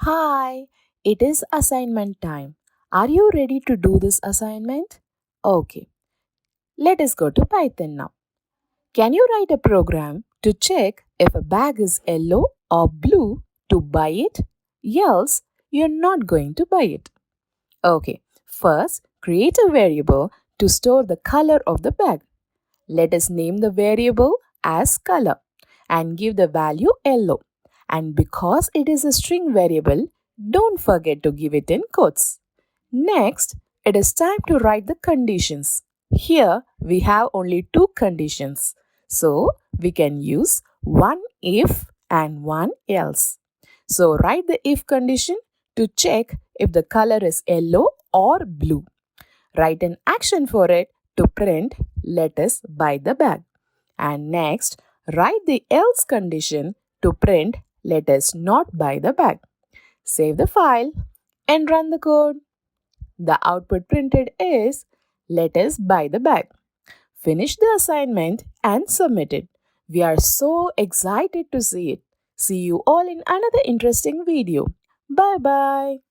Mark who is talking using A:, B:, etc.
A: Hi, it is assignment time. Are you ready to do this assignment? Okay, let us go to Python now. Can you write a program to check if a bag is yellow or blue to buy it? Else, you're not going to buy it. Okay, first create a variable to store the color of the bag. Let us name the variable as color and give the value yellow. And because it is a string variable, don't forget to give it in quotes. Next, it is time to write the conditions. Here we have only two conditions. So we can use one if and one else. So write the if condition to check if the color is yellow or blue. Write an action for it to print let us buy the bag. And next, write the else condition to print let us not buy the bag. Save the file and run the code. The output printed is let us buy the bag. Finish the assignment and submit it. We are so excited to see it. See you all in another interesting video. Bye bye.